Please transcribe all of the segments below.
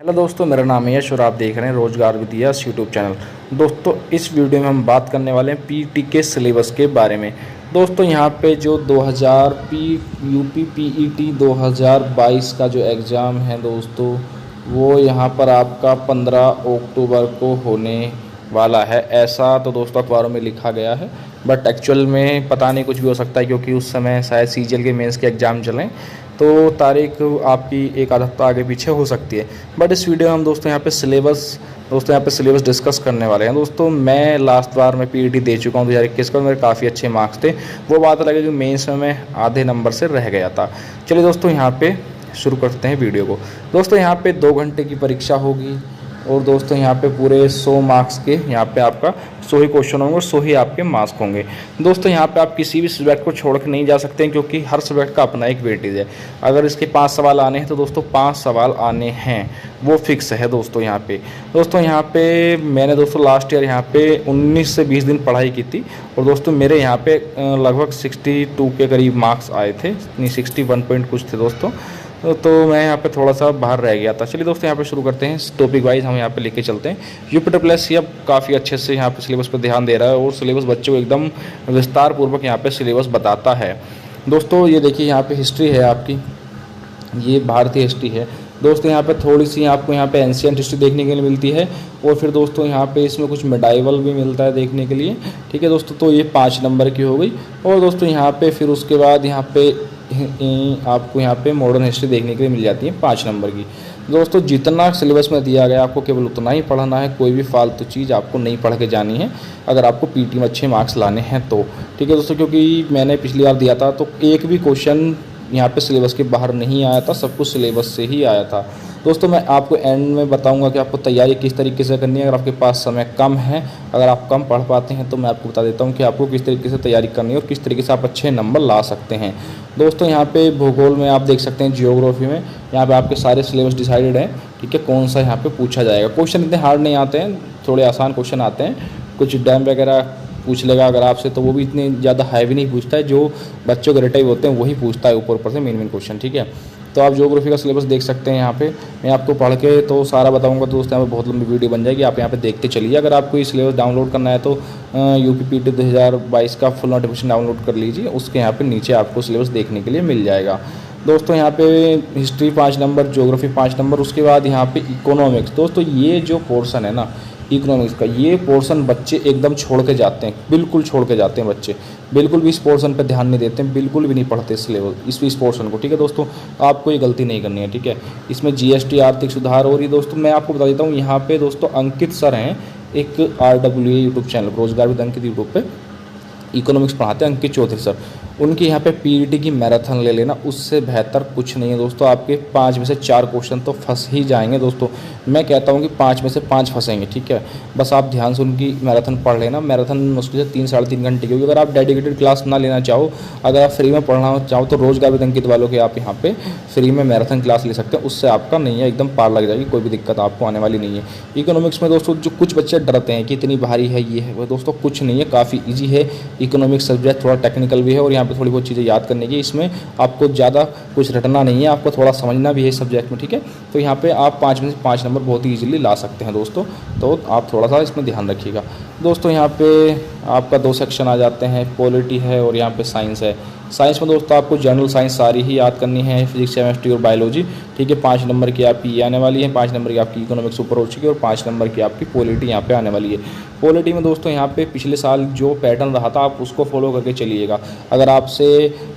Hello दोस्तों, मेरा नाम है यश और आप देख रहे हैं रोजगार विद यश यूट्यूब चैनल। दोस्तों, इस वीडियो में हम बात करने वाले हैं पीटी के सिलेबस के बारे में। दोस्तों, यहाँ पे जो 2000 यूपी पीईटी 2022 का जो एग्ज़ाम है दोस्तों, वो यहाँ पर आपका 15 अक्टूबर को होने वाला है। ऐसा तो दोस्तों अखबारों में लिखा गया है, बट एक्चुअल में पता नहीं, कुछ भी हो सकता है, क्योंकि उस समय शायद सीजीएल के मेंस के एग्ज़ाम चलें तो तारीख आपकी एक आध हफ्ता आगे पीछे हो सकती है। बट इस वीडियो में हम दोस्तों यहाँ पे सिलेबस डिस्कस करने वाले हैं। दोस्तों, मैं लास्ट बार मैं पीईटी दे चुका हूँ 2021 का, मेरे काफ़ी अच्छे मार्क्स थे। वो बात अलग है कि मेंस में मैं आधे नंबर से रह गया था। चलिए दोस्तों, यहाँ पे शुरू करते हैं वीडियो को। दोस्तों, यहाँ पे 2 घंटे की परीक्षा होगी और दोस्तों यहाँ पे पूरे 100 मार्क्स के यहाँ पे आपका 100 ही क्वेश्चन होंगे और 100 ही आपके मार्क्स होंगे। दोस्तों, यहाँ पे आप किसी भी सब्जेक्ट को छोड़ के नहीं जा सकते हैं, क्योंकि हर सब्जेक्ट का अपना एक वेटेज है। अगर इसके 5 सवाल आने हैं तो दोस्तों 5 सवाल आने हैं, वो फिक्स है दोस्तों। यहाँ पे मैंने दोस्तों लास्ट ईयर यहाँ पे 19 से 20 दिन पढ़ाई की थी और दोस्तों मेरे यहाँ पे लगभग 62 के करीब मार्क्स आए थे, नहीं 61 पॉइंट कुछ थे दोस्तों। तो मैं यहाँ पे थोड़ा सा बाहर रह गया था। चलिए दोस्तों, यहाँ पे शुरू करते हैं। टॉपिक वाइज हम यहाँ पे लेके चलते हैं। यूपीटी प्लस अब काफ़ी अच्छे से यहाँ पे सिलेबस पे ध्यान दे रहा है और सिलेबस बच्चों को एकदम विस्तार पूर्वक यहाँ पे सिलेबस बताता है। दोस्तों, ये देखिए, यहाँ पे हिस्ट्री है आपकी, ये भारतीय हिस्ट्री है दोस्तों। यहाँ पे थोड़ी सी आपको यहाँ पे एंशिएंट हिस्ट्री देखने के लिए मिलती है और फिर दोस्तों यहाँ पे इसमें कुछ मेडाइवल भी मिलता है देखने के लिए। ठीक है दोस्तों, तो ये 5 नंबर की हो गई। और दोस्तों यहाँ पे फिर उसके बाद यहाँ पे आपको यहाँ पे मॉडर्न हिस्ट्री देखने के लिए मिल जाती है 5 नंबर की। दोस्तों, जितना सिलेबस में दिया गया आपको केवल उतना ही पढ़ना है, कोई भी फालतू चीज़ आपको नहीं पढ़ के जानी है अगर आपको पीटी में अच्छे मार्क्स लाने हैं तो। ठीक है दोस्तों, क्योंकि मैंने पिछली बार दिया था तो एक भी क्वेश्चन यहाँ पे सिलेबस के बाहर नहीं आया था, सब कुछ सिलेबस से ही आया था। दोस्तों, मैं आपको एंड में बताऊंगा कि आपको तैयारी किस तरीके से करनी है। अगर आपके पास समय कम है, अगर आप कम पढ़ पाते हैं, तो मैं आपको बता देता हूं कि आपको किस तरीके से तैयारी करनी है और किस तरीके से आप अच्छे नंबर ला सकते हैं। दोस्तों, यहाँ पे भूगोल में आप देख सकते हैं, जियोग्राफी में यहाँ पे आपके सारे सिलेबस डिसाइडेड हैं। ठीक है, कौन सा यहाँ पे पूछा जाएगा। क्वेश्चन इतने हार्ड नहीं आते हैं, थोड़े आसान क्वेश्चन आते हैं। कुछ डैम वगैरह पूछ लेगा अगर आपसे, तो वो भी इतने ज़्यादा हैवी नहीं पूछता है, जो बच्चों के रिलेटिव होते हैं वही पूछता है ऊपर से मेन क्वेश्चन। ठीक है, तो आप ज्योग्राफी का सिलेबस देख सकते हैं। यहाँ पे मैं आपको पढ़ के तो सारा बताऊंगा दोस्तों, यहाँ पे बहुत लंबी वीडियो बन जाएगी, आप यहाँ पे देखते चलिए। अगर आपको ये सिलेबस डाउनलोड करना है तो यूपी पीटी 2022 का फुल नोटिफिकेशन डाउनलोड कर लीजिए, उसके यहाँ पे नीचे आपको सिलेबस देखने के लिए मिल जाएगा। दोस्तों, यहाँ पे हिस्ट्री 5 नंबर, ज्योग्राफी 5 नंबर, उसके बाद यहाँ पे इकोनॉमिक्स। दोस्तों, ये जो पोर्सन है ना इकोनॉमिक्स का, ये पोर्शन बच्चे एकदम छोड़ के जाते हैं, बिल्कुल छोड़ के जाते हैं बच्चे, बिल्कुल भी इस पोर्शन पे ध्यान नहीं देते हैं, बिल्कुल भी नहीं पढ़ते इस पोर्शन को। ठीक है दोस्तों, आपको ये गलती नहीं करनी है। ठीक है, इसमें जीएसटी आर्थिक सुधार हो रही है। दोस्तों, मैं आपको बता देता हूँ, यहाँ पे दोस्तों अंकित सर हैं, एक RWA यूट्यूब चैनल रोजगार विद अंकित यूट्यूब पे इकोनॉमिक्स पढ़ाते हैं, अंकित चौधरी सर। उनकी यहाँ पे पीईटी की मैराथन ले लेना, उससे बेहतर कुछ नहीं है दोस्तों। आपके 5 में से 4 क्वेश्चन तो फंस ही जाएंगे दोस्तों। मैं कहता हूँ कि 5 में से 5 फंसेंगे। ठीक है, बस आप ध्यान से उनकी मैराथन पढ़ लेना। मैराथन मुश्किल से 3-3.5 घंटे की होगी। अगर आप डेडिकेटेड क्लास ना लेना चाहो, अगर आप फ्री में पढ़ना चाहो, तो रोजगार विद अंकित वालों के आप यहाँ पे फ्री में मैराथन क्लास ले सकते हैं। उससे आपका नहीं है, एकदम पार लग जाएगी, कोई भी दिक्कत आपको आने वाली नहीं है। इकोनॉमिक्स में दोस्तों जो कुछ बच्चे डरते हैं कि इतनी भारी है ये है, वो दोस्तों कुछ नहीं है, काफ़ी ईजी है। इकोनॉमिक्स सब्जेक्ट थोड़ा टेक्निकल भी है और यहाँ पे थोड़ी बहुत चीज़ें याद करने की, इसमें आपको ज़्यादा कुछ रटना नहीं है, आपको थोड़ा समझना भी है इस सब्जेक्ट में। ठीक है, तो यहाँ पे आप 5 में से 5 नंबर बहुत ही ईजिली ला सकते हैं दोस्तों, तो आप थोड़ा सा इसमें ध्यान रखिएगा। दोस्तों, यहाँ पे आपका 2 सेक्शन आ जाते हैं, पॉलिटी है और यहाँ पे साइंस है। साइंस में दोस्तों आपको जनरल साइंस सारी ही याद करनी है, फिजिक्स, केमिस्ट्री और बायोलॉजी। ठीक है, 5 नंबर की आपकी ये आने वाली है, 5 नंबर की आपकी इकोनॉमिक्स ऊपर हो चुकी है और 5 नंबर की आपकी पॉलिटी यहाँ पे आने वाली है। पॉलिटी में दोस्तों यहाँ पे पिछले साल जो पैटर्न रहा था, आप उसको फॉलो करके चलिएगा। अगर आपसे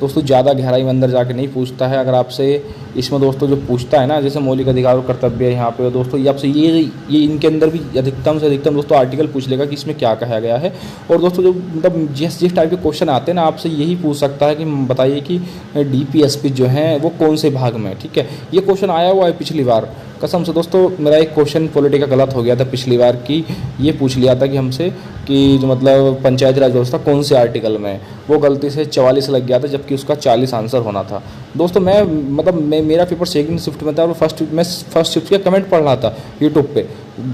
दोस्तों ज़्यादा गहराई में अंदर जाके नहीं पूछता है, अगर आपसे इसमें दोस्तों जो पूछता है ना, जैसे मौलिक अधिकार और कर्तव्य है यहाँ पे दोस्तों, ये आपसे ये इनके अंदर भी अधिकतम से अधिकतम दोस्तों आर्टिकल पूछ लेगा कि इसमें क्या कहा गया है। और दोस्तों जो मतलब जिस टाइप के क्वेश्चन आते हैं ना, आपसे यही पूछ सकता है कि बताइए कि डीपीएसपी जो है वो कौन से भाग में। ठीक है, ये क्वेश्चन आया हुआ है पिछली बार, कसम से दोस्तों। मेरा एक क्वेश्चन पॉलिटी का गलत हो गया था पिछली बार की, ये पूछ लिया था कि हमसे कि जो मतलब पंचायती राज व्यवस्था कौन से आर्टिकल में, वो गलती से 44 लग गया था, जबकि उसका 40 आंसर होना था दोस्तों। मैं मेरा पेपर सेकंड शिफ्ट में था और फर्स्ट शिफ्ट का कमेंट पढ़ रहा था यूट्यूब पे,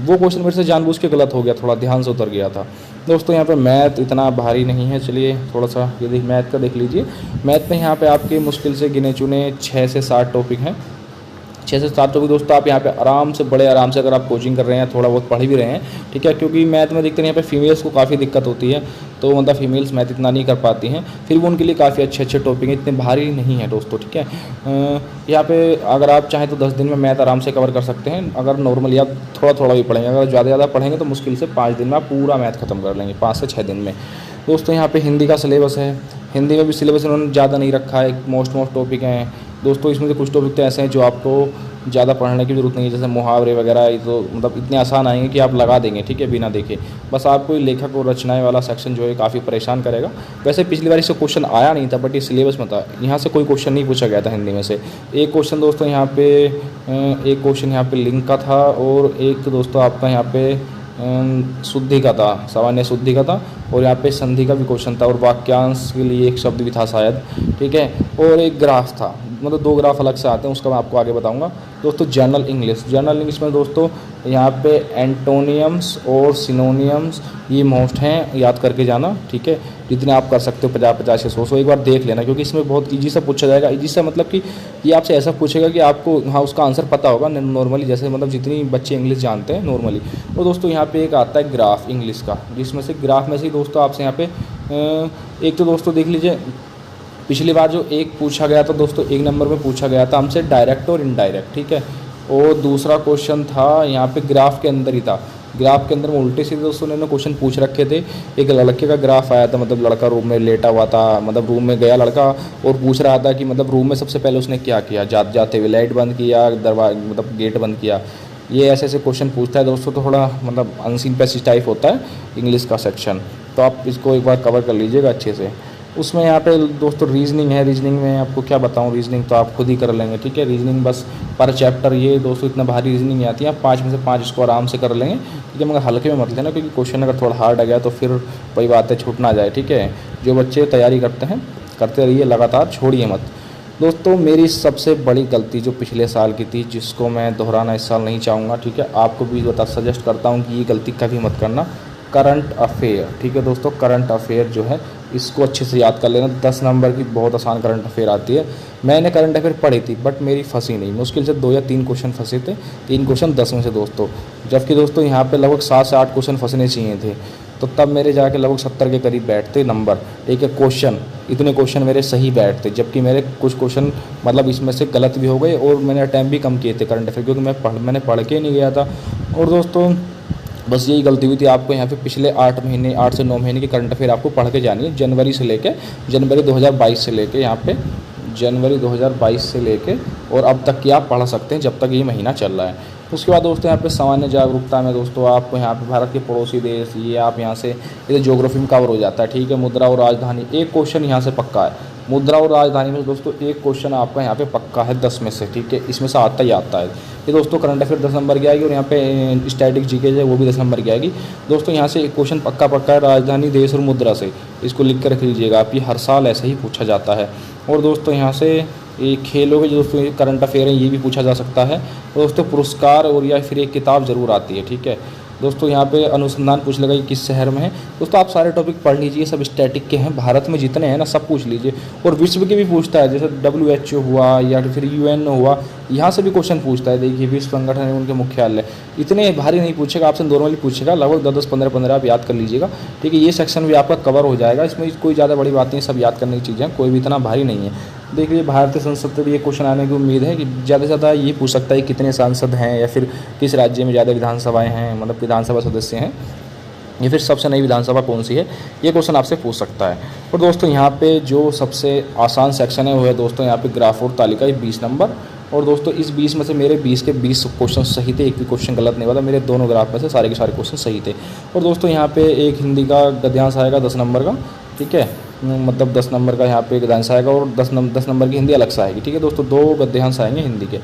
वो क्वेश्चन मेरे से जानबूझ के गलत हो गया, थोड़ा ध्यान से उतर गया था दोस्तों। यहाँ पे मैथ इतना भारी नहीं है, चलिए थोड़ा सा ये मैथ का देख लीजिए। मैथ में यहाँ पे आपके मुश्किल से गिने चुने 6 से 7 टॉपिक हैं। 6 से 7 टॉपिक दोस्तों आप यहाँ पे आराम से बड़े आराम से, अगर आप कोचिंग कर रहे हैं, थोड़ा बहुत पढ़ भी रहे हैं, ठीक है, क्योंकि मैथ में देखते हैं यहाँ पे फीमेल्स को काफ़ी दिक्कत होती है, तो मतलब फीमेल्स मैथ इतना नहीं कर पाती हैं, फिर वो उनके लिए काफ़ी अच्छे अच्छे टॉपिक हैं, इतने भारी नहीं है दोस्तों, ठीक है। यहाँ पे अगर आप चाहें तो 10 दिन में मैथ आराम से कवर कर सकते हैं, अगर नॉर्मली आप थोड़ा थोड़ा भी पढ़ेंगे, अगर ज़्यादा पढ़ेंगे तो मुश्किल से 5 दिन में आप पूरा मैथ खत्म कर लेंगे, 5 से 6 दिन में। दोस्तों यहाँ पे हिंदी का सिलेबस है, हिंदी में भी सिलेबस उन्होंने ज़्यादा नहीं रखा है, मोस्ट टॉपिक हैं दोस्तों। इसमें से कुछ टॉपिक तो ऐसे हैं जो आपको ज़्यादा पढ़ने की ज़रूरत नहीं है, जैसे मुहावरे वगैरह, ये तो मतलब इतने आसान आएंगे कि आप लगा देंगे, ठीक है, बिना देखे। बस आपको लेखक और रचनाएं वाला सेक्शन जो है काफ़ी परेशान करेगा। वैसे पिछली बार इससे क्वेश्चन आया नहीं था, बट ये सिलेबस में था, यहाँ से कोई क्वेश्चन नहीं पूछा गया था हिंदी में से। एक क्वेश्चन दोस्तों यहाँ पे लिंग का था, और एक दोस्तों आपका यहाँ पे शुद्धि का था, सामान्य शुद्धि का था, और यहाँ पे संधि का भी क्वेश्चन था, और वाक्यांश के लिए एक शब्द भी था शायद, ठीक है, और एक ग्राफ था, मतलब 2 ग्राफ अलग से आते हैं, उसका मैं आपको आगे बताऊंगा। दोस्तों जनरल इंग्लिश में दोस्तों यहाँ पे एंटोनियम्स और सिनोनियम्स ये मोस्ट हैं, याद करके जाना, ठीक है, जितने आप कर सकते हो 50-50 से 100 एक बार देख लेना, क्योंकि इसमें बहुत ईजी से पूछा जाएगा। ईजी से मतलब कि ये आपसे ऐसा पूछेगा कि आपको हाँ उसका आंसर पता होगा नॉर्मली, जैसे मतलब जितनी बच्चे इंग्लिश जानते हैं नॉर्मली। और दोस्तों यहाँ पे एक आता है ग्राफ इंग्लिश का, जिसमें से ग्राफ में से दोस्तों आपसे यहाँ पे एक तो दोस्तों देख लीजिए, पिछली बार जो एक पूछा गया था दोस्तों, 1 नंबर में पूछा गया था हमसे डायरेक्ट और इनडायरेक्ट, ठीक है, और दूसरा क्वेश्चन था यहाँ पे ग्राफ के अंदर ही था। ग्राफ के अंदर में उल्टे सीधे दोस्तों ने क्वेश्चन पूछ रखे थे। एक लड़के का ग्राफ आया था, मतलब लड़का रूम में लेटा हुआ था, मतलब रूम में गया लड़का और पूछ रहा था कि मतलब रूम में सबसे पहले उसने क्या किया, जाते हुए लाइट बंद किया, दरवाजा मतलब गेट बंद किया। ये ऐसे ऐसे क्वेश्चन पूछता है दोस्तों, तो थोड़ा मतलब अनसीन पैसेज टाइप होता है इंग्लिश का सेक्शन, तो आप इसको एक बार कवर कर लीजिएगा अच्छे से। उसमें यहाँ पे दोस्तों रीजनिंग है, रीजनिंग में आपको क्या बताऊँ, रीजनिंग तो आप खुद ही कर लेंगे, ठीक है। रीजनिंग बस पर चैप्टर ये दोस्तों इतना भारी रीजनिंग नहीं आती है, आप 5 में से 5 इसको आराम से कर लेंगे, ठीक है, मगर हल्के में मत लेना, क्योंकि क्वेश्चन अगर थोड़ा हार्ड आ गया तो फिर वही बात है, छूट ना जाए, ठीक है। जो बच्चे तैयारी करते हैं करते रहिए लगातार, छोड़िए मत। दोस्तों मेरी सबसे बड़ी गलती जो पिछले साल की थी, जिसको मैं दोहराना इस साल नहीं चाहूँगा, ठीक है, आपको भी सजेस्ट करता हूँ कि ये गलती कभी मत करना, करंट अफेयर, ठीक है दोस्तों। करंट अफेयर जो है इसको अच्छे से याद कर लेना, 10 नंबर की बहुत आसान करंट अफेयर आती है। मैंने करंट अफेयर पढ़ी थी, बट मेरी फंसी नहीं, मुश्किल से 2 या 3 क्वेश्चन फंसे थे, 3 क्वेश्चन 10 में से दोस्तों, जबकि दोस्तों यहाँ पे लगभग 7 से 8 क्वेश्चन फंसने चाहिए थे, तो तब मेरे जाके लगभग 70 के करीब बैठते नंबर, एक एक क्वेश्चन, इतने क्वेश्चन मेरे सही बैठते, जबकि मेरे कुछ क्वेश्चन मतलब इसमें से गलत भी हो गए, और मैंने अटैम्प्ट भी कम किए थे करंट अफेयर, क्योंकि मैंने पढ़ के नहीं गया था। और दोस्तों बस यही गलती हुई थी, आपको यहाँ पे पिछले 8 से 9 महीने की करंट अफेयर आपको पढ़ के जानी है, जनवरी 2022 से लेके यहाँ पे जनवरी 2022 से लेके और अब तक की आप पढ़ सकते हैं, जब तक ये महीना चल रहा है। उसके बाद दोस्तों यहाँ पे सामान्य जागरूकता में दोस्तों आपको यहाँ पे भारत के पड़ोसी देश, ये आप यहाँ से ये ज्योग्राफी में कवर हो जाता है, ठीक है। मुद्रा और राजधानी, एक क्वेश्चन यहाँ से पक्का है, मुद्रा और राजधानी में दोस्तों एक क्वेश्चन आपका यहाँ पे पक्का है 10 में से, ठीक है, इसमें से आता ही आता है। ये दोस्तों करंट अफेयर 10 नंबर की आएगी, और यहाँ पे स्टैटिक जीके जो है वो भी 10 नंबर की आएगी दोस्तों। यहाँ से एक क्वेश्चन पक्का है राजधानी, देश और मुद्रा से, इसको लिख कर रख लीजिएगा आप, ये हर साल ऐसे ही पूछा जाता है। और दोस्तों यहाँ से ये खेलों के जो दोस्तों करंट अफेयर है ये भी पूछा जा सकता है। और दोस्तों पुरस्कार और या फिर एक किताब ज़रूर आती है, ठीक है दोस्तों। यहाँ पे अनुसंधान पूछ लेगा कि किस शहर में है। दोस्तों आप सारे टॉपिक पढ़ लीजिए, सब स्टैटिक के हैं, भारत में जितने हैं ना सब पूछ लीजिए। और विश्व के भी पूछता है, जैसे WHO हुआ या फिर UN हुआ, यहाँ से भी क्वेश्चन पूछता है। देखिए विश्व संगठन है, उनके मुख्यालय, इतने भारी नहीं पूछेगा आपसे, नॉर्मली पूछेगा, लगभग 10, 15 आप याद कर लीजिएगा, ठीक है। ये सेक्शन भी आपका कवर हो जाएगा, इसमें कोई ज़्यादा बड़ी बात नहीं, सब याद करने की चीज़ें, कोई भी इतना भारी नहीं है। देखिए भारतीय संसद से भी ये क्वेश्चन आने की उम्मीद है कि ज़्यादा से ज़्यादा ये पूछ सकता है कितने सांसद हैं, या फिर किस राज्य में ज़्यादा विधानसभाएं हैं, मतलब विधानसभा सदस्य हैं, या फिर सबसे नई विधानसभा कौन सी है, ये क्वेश्चन आपसे पूछ सकता है। और दोस्तों यहाँ पे जो सबसे आसान सेक्शन है वो है दोस्तों यहाँ पे ग्राफ और तालिका, 20 नंबर। और दोस्तों इस 20 में से मेरे 20 के 20 क्वेश्चन सही थे, एक भी क्वेश्चन गलत नहीं हुआ था, मेरे दोनों ग्राफ में से सारे के सारे क्वेश्चन सही थे। और दोस्तों यहाँ पे एक हिंदी का गद्यांश आएगा 10 नंबर का, ठीक है, मतलब 10 नंबर का यहाँ पे गद्यांश आएगा, और 10 नंबर की हिंदी अलग से आएगी, ठीक है दोस्तों। 2 गद्यांश आएंगे हिंदी के,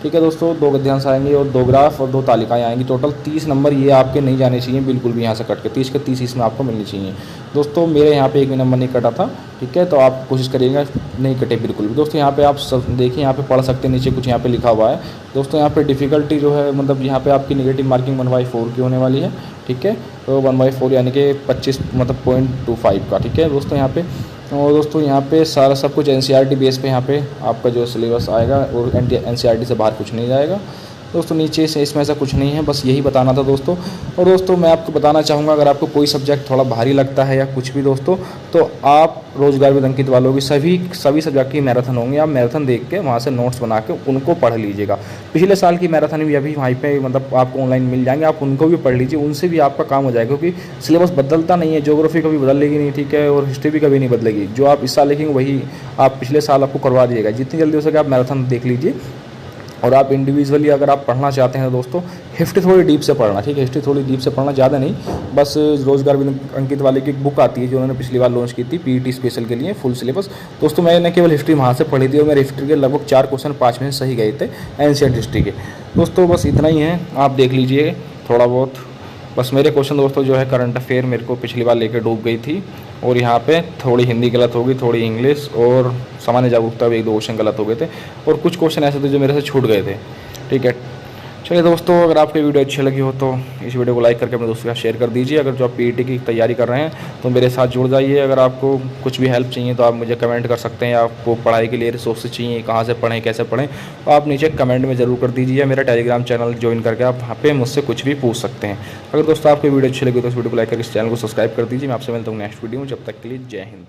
ठीक है दोस्तों, 2 गद्यांश आएंगे और 2 ग्राफ और 2 तालिकाएं आएंगी। टोटल 30 नंबर ये आपके नहीं जाने चाहिए बिल्कुल भी, यहाँ से कट के 30 के 30 इसमें आपको मिलनी चाहिए दोस्तों। मेरे यहाँ पे एक भी नंबर नहीं कटा था, ठीक है, तो आप कोशिश करिएगा नहीं कटे बिल्कुल भी। दोस्तों यहाँ पे आप सब देखिए, यहाँ पे पढ़ सकते हैं, नीचे कुछ यहाँ पे लिखा हुआ है दोस्तों। यहाँ पे डिफ़िकल्टी जो है, मतलब यहाँ पे आपकी नेगेटिव मार्किंग 1/4 की होने वाली है, ठीक है, तो 1/4 यानी कि 25 मतलब 0.25 का, ठीक है दोस्तों। यहाँ पे और दोस्तों यहाँ पे सारा सब कुछ एनसीईआरटी बेस पे यहाँ पे आपका जो सिलेबस आएगा और एनसीईआरटी से बाहर कुछ नहीं जाएगा दोस्तों। नीचे से इसमें ऐसा कुछ नहीं है, बस यही बताना था दोस्तों। और दोस्तों मैं आपको बताना चाहूँगा, अगर आपको कोई सब्जेक्ट थोड़ा भारी लगता है या कुछ भी दोस्तों, तो आप रोजगार विद अंकित वालों की सभी सब्जेक्ट की मैराथन होंगे, आप मैराथन देख के वहाँ से नोट्स बना के उनको पढ़ लीजिएगा। पिछले साल की मैराथन भी अभी वहीं पे मतलब आपको ऑनलाइन मिल जाएंगे, आप उनको भी पढ़ लीजिए, उनसे भी आपका काम हो जाएगा, क्योंकि सिलेबस बदलता नहीं है। ज्योग्राफी कभी बदलेगी नहीं, ठीक है, और हिस्ट्री भी कभी नहीं बदलेगी। जो आप इस साल लिखेंगे वही आप पिछले साल आपको करवा दिएगा। जितनी जल्दी हो सके आप मैराथन देख लीजिए। और आप इंडिविजुअली अगर आप पढ़ना चाहते हैं दोस्तों, हिस्ट्री थोड़ी डीप से पढ़ना, ठीक है, हिस्ट्री थोड़ी डीप से पढ़ना, ज़्यादा नहीं। बस रोजगार विद अंकित वाले की एक बुक आती है जो उन्होंने पिछली बार लॉन्च की थी पीईटी स्पेशल के लिए, फुल सिलेबस। दोस्तों मैंने केवल हिस्ट्री वहाँ से पढ़ी थी और मेरे हिस्ट्री के लगभग 4 क्वेश्चन 5 में सही गए थे एंशिएंट हिस्ट्री के। दोस्तों बस इतना ही है, आप देख लीजिए थोड़ा बहुत। बस मेरे क्वेश्चन दोस्तों जो है करंट अफेयर मेरे को पिछली बार लेकर डूब गई थी, और यहाँ पे थोड़ी हिंदी गलत होगी, थोड़ी इंग्लिश, और सामान्य जागरूकता भी 1-2 क्वेश्चन गलत हो गए थे, और कुछ क्वेश्चन ऐसे थे जो मेरे से छूट गए थे, ठीक है। चलिए दोस्तों, अगर आपको वीडियो अच्छी लगी हो तो इस वीडियो को लाइक करके अपने दोस्तों के साथ शेयर कर दीजिए। अगर जो आप पीईटी की तैयारी कर रहे हैं तो मेरे साथ जुड़ जाइए। अगर आपको कुछ भी हेल्प चाहिए तो आप मुझे कमेंट कर सकते हैं, या आपको पढ़ाई के लिए रिसोर्सेज चाहिए, कहाँ से पढ़ें कैसे पढ़ें, तो आप नीचे कमेंट में ज़रूर कर दीजिए। मेरा टेलीग्राम चैनल ज्वाइन करके आप वहाँ पे मुझसे कुछ भी पूछ सकते हैं। अगर दोस्तों आपको वीडियो अच्छी लगी तो इस वीडियो को लाइक करके इस चैनल को सब्सक्राइब कर दीजिए। मैं आपसे मिलता हूँ नेक्स्ट वीडियो में, जब तक के लिए जय हिंद।